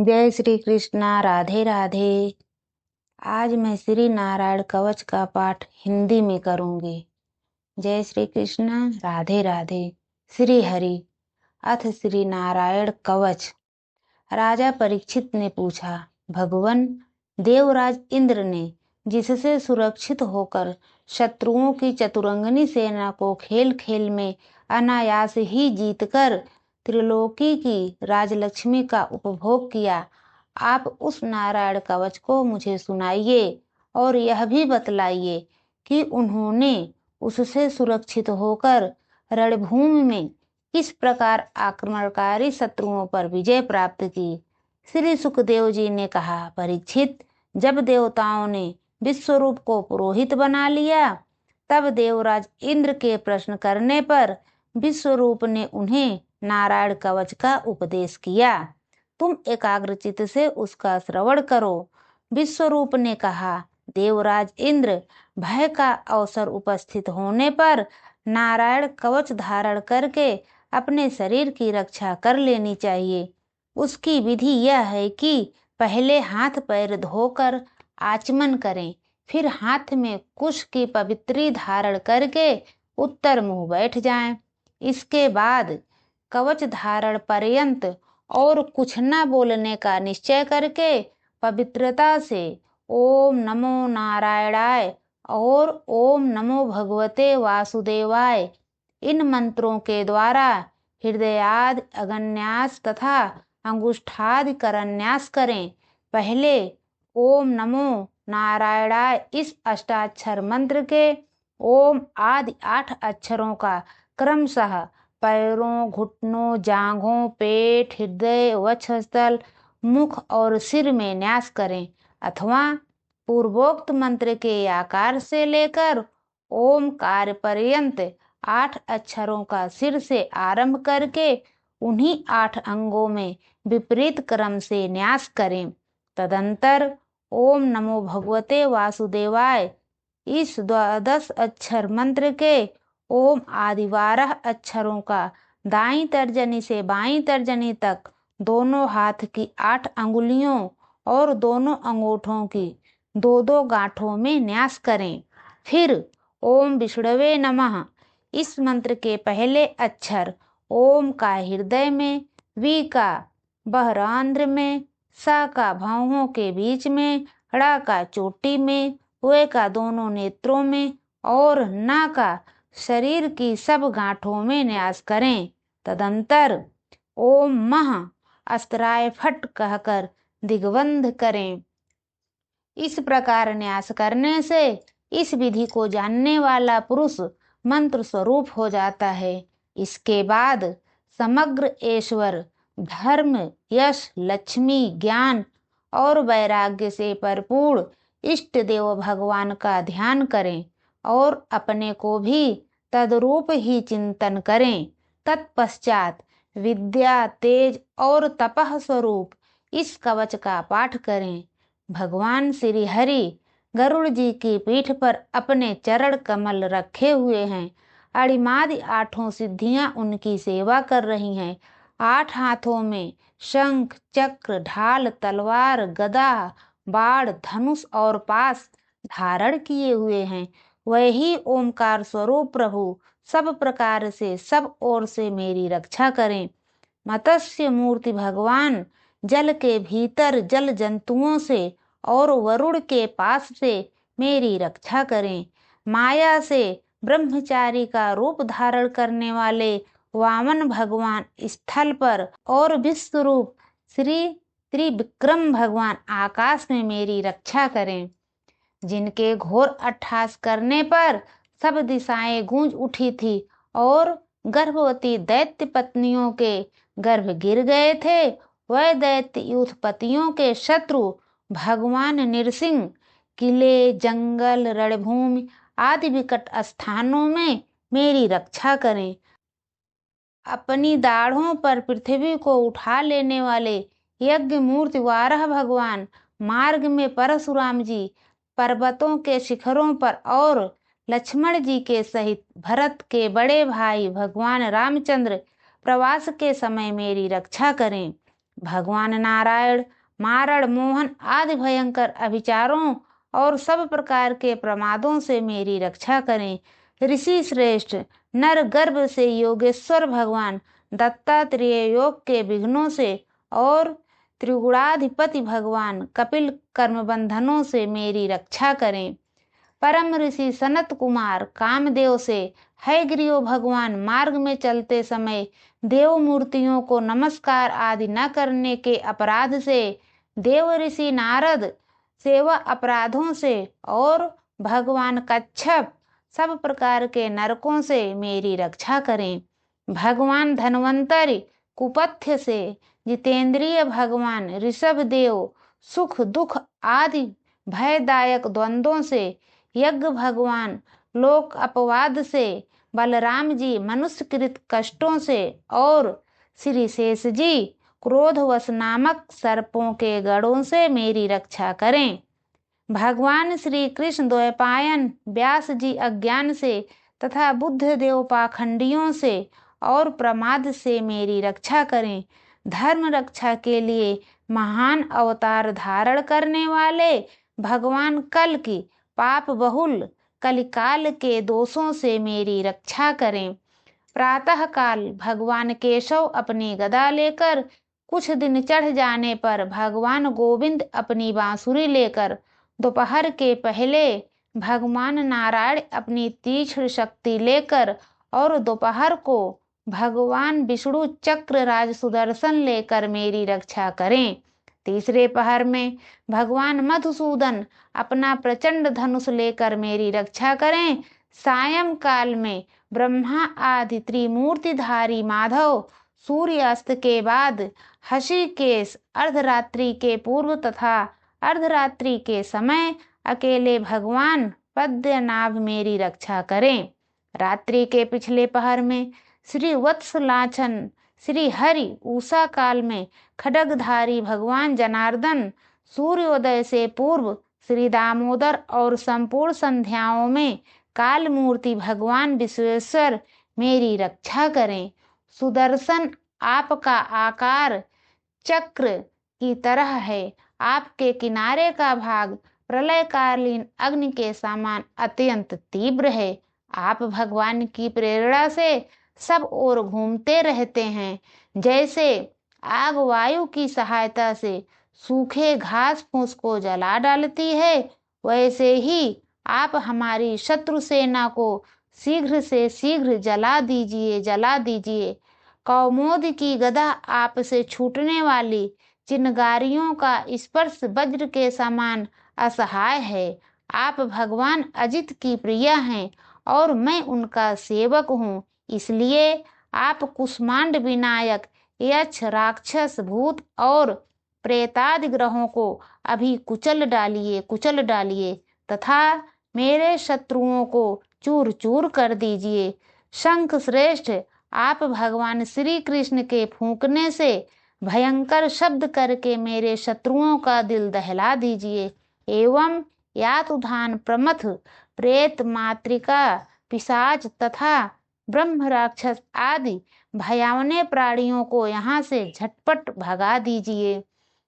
जय श्री कृष्णा। राधे राधे। आज मैं श्री नारायण कवच का पाठ हिंदी में करूंगी। जय श्री कृष्णा। राधे राधे। श्री हरि। अथ श्री नारायण कवच। राजा परीक्षित ने पूछा, भगवन, देवराज इंद्र ने जिससे सुरक्षित होकर शत्रुओं की चतुरंगनी सेना को खेल खेल में अनायास ही जीतकर त्रिलोकी की राजलक्ष्मी का उपभोग किया, आप उस नारायण कवच को मुझे सुनाइए और यह भी बतलाइए कि उन्होंने उससे सुरक्षित होकर रणभूमि में किस प्रकार आक्रमणकारी शत्रुओं पर विजय प्राप्त की। श्री सुखदेव जी ने कहा, परीक्षित, जब देवताओं ने विश्वरूप को पुरोहित बना लिया, तब देवराज इंद्र के प्रश्न करने पर विश्वरूप ने उन्हें नारायण कवच का उपदेश किया। तुम एकाग्रचित से उसका श्रवण करो। विश्वरूप ने कहा, देवराज इंद्र, भय का अवसर उपस्थित होने पर नारायण कवच धारण करके अपने शरीर की रक्षा कर लेनी चाहिए। उसकी विधि यह है कि पहले हाथ पैर धोकर आचमन करें, फिर हाथ में कुश की पवित्री धारण करके उत्तर मुंह बैठ जाएं। इसके बाद कवच धारण पर्यंत और कुछ न बोलने का निश्चय करके पवित्रता से ओम नमो नारायणाय और ओम नमो भगवते वासुदेवाय इन मंत्रों के द्वारा हृदयादि अगन्यास तथा अंगुष्ठादि करन्यास करें। पहले ओम नमो नारायणाय इस अष्टाक्षर मंत्र के ओम आदि 8 अक्षरों का क्रमशः पैरों, घुटनों, जांघों, पेट, हृदय, वक्षस्थल, मुख और सिर में न्यास करें, अथवा पूर्वोक्त मंत्र के आकार से लेकर ओमकार पर्यंत 8 अक्षरों का सिर से आरंभ करके उन्हीं 8 अंगों में विपरीत क्रम से न्यास करें। तदंतर ओम नमो भगवते वासुदेवाय इस 10 अक्षर मंत्र के ओम आदि 12 अक्षरों का दाईं तर्जनी से बाईं तर्जनी तक दोनों हाथ की 8 अंगुलियों और दोनों अंगूठों की 2-2 गांठों में न्यास करें। फिर ओम विष्णवे नमः इस मंत्र के पहले अक्षर ओम का हृदय में, वी का बहरांध्र में, सा का भौहों के बीच में, ड़ा का चोटी में, वे का दोनों नेत्रों में और ना का शरीर की सब गांठों में न्यास करें। तदंतर ओम मह अस्त्राय फट कहकर दिग्बंध करें। इस प्रकार न्यास करने से इस विधि को जानने वाला पुरुष मंत्र स्वरूप हो जाता है। इसके बाद समग्र ऐश्वर्य, धर्म, यश, लक्ष्मी, ज्ञान और वैराग्य से परिपूर्ण इष्ट देव भगवान का ध्यान करें और अपने को भी तदरूप ही चिंतन करें। तत्पश्चात विद्या, तेज और तपः स्वरूप इस कवच का पाठ करें। भगवान श्री हरि गरुड़ जी की पीठ पर अपने चरण कमल रखे हुए हैं। अणिमादि 8 सिद्धियां उनकी सेवा कर रही हैं। 8 हाथों में शंख, चक्र, ढाल, तलवार, गदा, बाण, धनुष और पास धारण किए हुए हैं। वही ओमकार स्वरूप प्रभु सब प्रकार से सब ओर से मेरी रक्षा करें। मत्स्य मूर्ति भगवान जल के भीतर जल जंतुओं से और वरुण के पास से मेरी रक्षा करें। माया से ब्रह्मचारी का रूप धारण करने वाले वामन भगवान स्थल पर और विश्वरूप श्री त्रिविक्रम भगवान आकाश में मेरी रक्षा करें। जिनके घोर अट्टहास करने पर सब दिशाएं गूंज उठी थी और गर्भवती दैत्य पत्नियों के गर्भ गिर गए थे, वह दैत्य युद्धपतियों के शत्रु भगवान नृसिंह किले, जंगल, रणभूमि आदि विकट स्थानों में मेरी रक्षा करें। अपनी दाढ़ों पर पृथ्वी को उठा लेने वाले यज्ञ मूर्ति वाराह भगवान मार्ग में परशुराम जी पर्वतों के शिखरों पर और लक्ष्मण जी के सहित भरत के बड़े भाई भगवान रामचंद्र प्रवास के समय मेरी रक्षा करें। भगवान नारायण मारण, मोहन आदि भयंकर अभिचारों और सब प्रकार के प्रमादों से मेरी रक्षा करें। ऋषि श्रेष्ठ नर गर्भ से योगेश्वर भगवान दत्तात्रेय योग के विघ्नों से और त्रिगुणाधिपति भगवान कपिल कर्म बंधनों से मेरी रक्षा करें। परम ऋषि सनत कुमार कामदेव से हयग्रीव भगवान मार्ग में चलते समय देव मूर्तियों को नमस्कार आदि न करने के अपराध से, देव ऋषि नारद सेवा अपराधों से और भगवान कच्छप सब प्रकार के नरकों से मेरी रक्षा करें। भगवान धन्वंतरि कुपथ्य से, जितेंद्रिय भगवान ऋषभ देव सुख दुख आदि भयदायक द्वंद्वों से, यज्ञ भगवान लोक अपवाद से, बलराम जी मनुष्यकृत कष्टों से और श्री शेष जी क्रोधवश नामक सर्पों के गढ़ों से मेरी रक्षा करें। भगवान श्री कृष्ण द्वैपायन व्यास जी अज्ञान से तथा बुद्ध देव पाखंडियों से और प्रमाद से मेरी रक्षा करें। धर्म रक्षा के लिए महान अवतार धारण करने वाले भगवान कल की पाप बहुल कलिकाल के दोषों से मेरी रक्षा करें। प्रातः काल भगवान केशव अपनी गदा लेकर, कुछ दिन चढ़ जाने पर भगवान गोविंद अपनी बांसुरी लेकर, दोपहर के पहले भगवान नारायण अपनी तीक्ष्ण शक्ति लेकर और दोपहर को भगवान विष्णु चक्र राज सुदर्शन लेकर मेरी रक्षा करें। तीसरे पहर में भगवान मधुसूदन अपना प्रचंड धनुष लेकर मेरी रक्षा करें। सायं काल में ब्रह्मा आदि त्रिमूर्तिधारी माधव सूर्यास्त के बाद हषिकेश, अर्धरात्रि के पूर्व तथा अर्धरात्रि के समय अकेले भगवान पद्मनाभ मेरी रक्षा करें। रात्रि के पिछले पहर में श्री वत्सलाछन श्री हरि, उषा काल में खड्गधारी भगवान जनार्दन, सूर्योदय से पूर्व श्री दामोदर और संपूर्ण संध्याओं में काल मूर्ति भगवान विश्वेश्वर मेरी रक्षा करें। सुदर्शन आपका आकार चक्र की तरह है, आपके किनारे का भाग प्रलयकालीन अग्नि के समान अत्यंत तीव्र है। आप भगवान की प्रेरणा से सब ओर घूमते रहते हैं। जैसे आग वायु की सहायता से सूखे घास फूस को जला डालती है, वैसे ही आप हमारी शत्रु सेना को शीघ्र से शीघ्र जला दीजिए, जला दीजिए। कौमोद की गदा आपसे छूटने वाली चिनगारियों का स्पर्श वज्र के समान असहाय है। आप भगवान अजित की प्रिया हैं और मैं उनका सेवक हूँ, इसलिए आप कुष्मांड विनायक यक्ष, राक्षस, भूत और प्रेतादि ग्रहों को अभी कुचल डालिए तथा मेरे शत्रुओं को चूर चूर कर दीजिए। शंख श्रेष्ठ, आप भगवान श्री कृष्ण के फूंकने से भयंकर शब्द करके मेरे शत्रुओं का दिल दहला दीजिए एवं यातुधान, प्रमथ, प्रेत, मातृका, पिशाच तथा ब्रह्म राक्षस आदि भयावने प्राणियों को यहाँ से झटपट भगा दीजिए।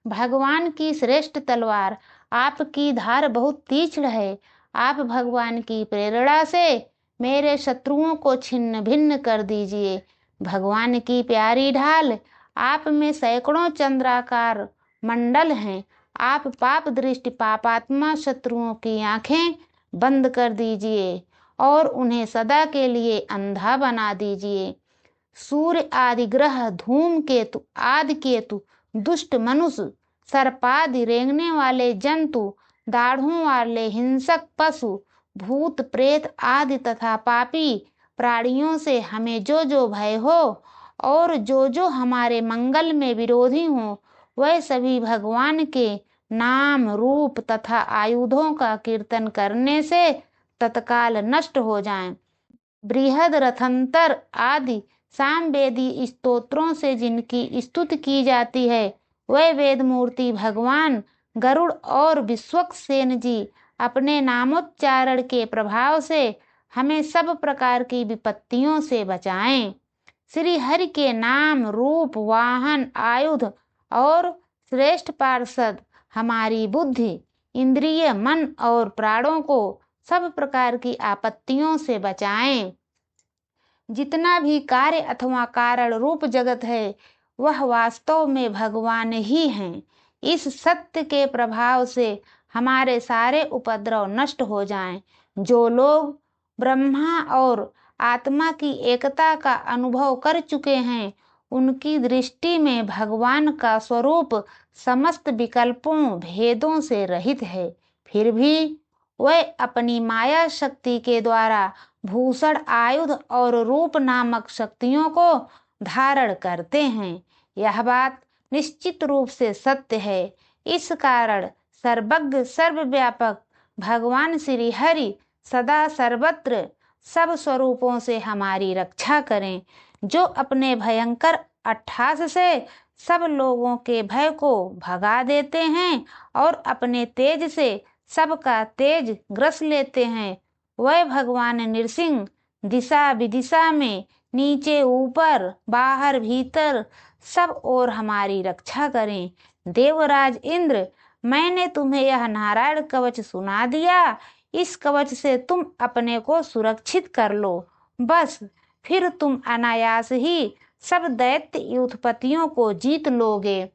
भगवान की श्रेष्ठ तलवार, आपकी धार बहुत तीक्ष्ण है। आप भगवान की प्रेरणा से मेरे शत्रुओं को छिन्न भिन्न कर दीजिए। भगवान की प्यारी ढाल, आप में सैकड़ों चंद्राकार मंडल हैं। आप पाप दृष्टि पापात्मा शत्रुओं की आंखें बंद कर दीजिए और उन्हें सदा के लिए अंधा बना दीजिए। सूर्य आदि ग्रह, धूमकेतु आदि केतु, दुष्ट मनुष्य, सर्पादि रेंगने वाले जंतु, दाढ़ों वाले हिंसक पशु, भूत प्रेत आदि तथा पापी प्राणियों से हमें जो जो भय हो और जो जो हमारे मंगल में विरोधी हो, वह सभी भगवान के नाम, रूप तथा आयुधों का कीर्तन करने से तत्काल नष्ट हो जाएं। बृहद रथंतर आदि सामवेदी स्तोत्रों से जिनकी स्तुति की जाती है, वह वेद मूर्ति भगवान गरुड़ और विश्वक्सेन जी अपने नामोच्चारण के प्रभाव से हमें सब प्रकार की विपत्तियों से बचाएं। श्री हरि के नाम, रूप, वाहन, आयुध और श्रेष्ठ पार्षद हमारी बुद्धि, इंद्रिय, मन और प्राणों को सब प्रकार की आपत्तियों से बचाएं। जितना भी कार्य अथवा कारण रूप जगत है वह वास्तव में भगवान ही हैं। इस सत्य के प्रभाव से हमारे सारे उपद्रव नष्ट हो जाएं। जो लोग ब्रह्मा और आत्मा की एकता का अनुभव कर चुके हैं उनकी दृष्टि में भगवान का स्वरूप समस्त विकल्पों भेदों से रहित है। फिर भी वह अपनी माया शक्ति के द्वारा भूषण, आयुध और रूप नामक शक्तियों को धारण करते हैं। यह बात निश्चित रूप से सत्य है। इस कारण सर्वज्ञ सर्वव्यापक भगवान श्री हरि सदा सर्वत्र सब स्वरूपों से हमारी रक्षा करें, जो अपने भयंकर अट्टहास से सब लोगों के भय को भगा देते हैं और अपने तेज से सबका तेज ग्रस लेते हैं। वह भगवान नृसिंह दिशा विदिशा में, नीचे ऊपर, बाहर भीतर सब ओर हमारी रक्षा करें। देवराज इंद्र, मैंने तुम्हें यह नारायण कवच सुना दिया। इस कवच से तुम अपने को सुरक्षित कर लो, बस फिर तुम अनायास ही सब दैत्य उत्पत्तियों को जीत लोगे।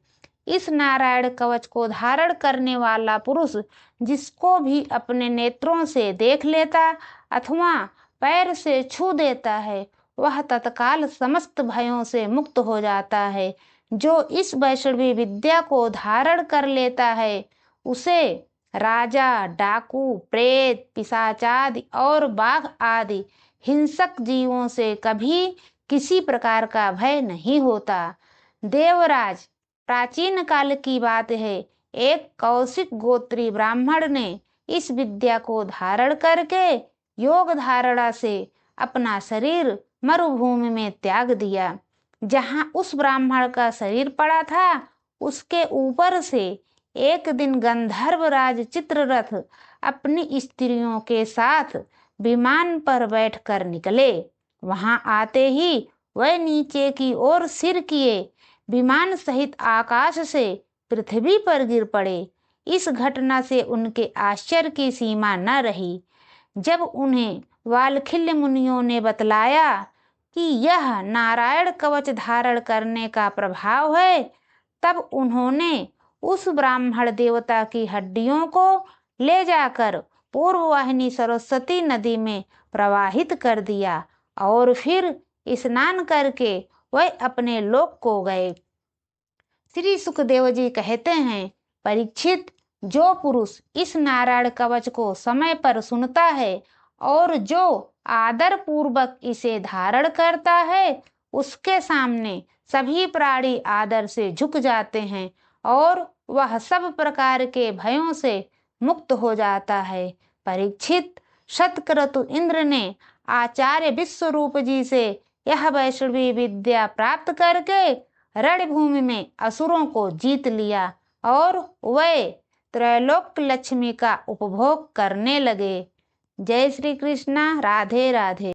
इस नारायण कवच को धारण करने वाला पुरुष जिसको भी अपने नेत्रों से देख लेता अथवा पैर से छू देता है वह तत्काल समस्त भयों से मुक्त हो जाता है। जो इस वैष्णवी विद्या को धारण कर लेता है उसे राजा, डाकू, प्रेत, पिशाचादि और बाघ आदि हिंसक जीवों से कभी किसी प्रकार का भय नहीं होता। देवराज, प्राचीन काल की बात है, एक कौशिक गोत्री ब्राह्मण ने इस विद्या को धारण करके योग धारणा से अपना शरीर मरुभूमि में त्याग दिया। जहां उस ब्राह्मण का शरीर पड़ा था उसके ऊपर से एक दिन गंधर्वराज चित्ररथ अपनी स्त्रियों के साथ विमान पर बैठकर निकले। वहां आते ही वह नीचे की ओर सिर किए विमान सहित आकाश से पृथ्वी पर गिर पड़े। इस घटना से उनके आश्चर्य की सीमा न रही। जब उन्हें वालखिल्य मुनियों ने बतलाया कि यह नारायण कवच धारण करने का प्रभाव है, तब उन्होंने उस ब्राह्मण देवता की हड्डियों को ले जाकर पूर्ववाहिनी सरस्वती नदी में प्रवाहित कर दिया और फिर स्नान करके वह अपने लोक को गए। श्री सुखदेव जी कहते हैं, परीक्षित, जो पुरुष इस नारायण कवच को समय पर सुनता है और जो आदर पूर्वक इसे धारण करता है उसके सामने सभी प्राणी आदर से झुक जाते हैं और वह सब प्रकार के भयों से मुक्त हो जाता है। परीक्षित, शतक्रतु इंद्र ने आचार्य विश्वरूप जी से यह वैष्णवी विद्या प्राप्त करके रणभूमि में असुरों को जीत लिया और वे त्रैलोक लक्ष्मी का उपभोग करने लगे। जय श्री कृष्णा। राधे राधे।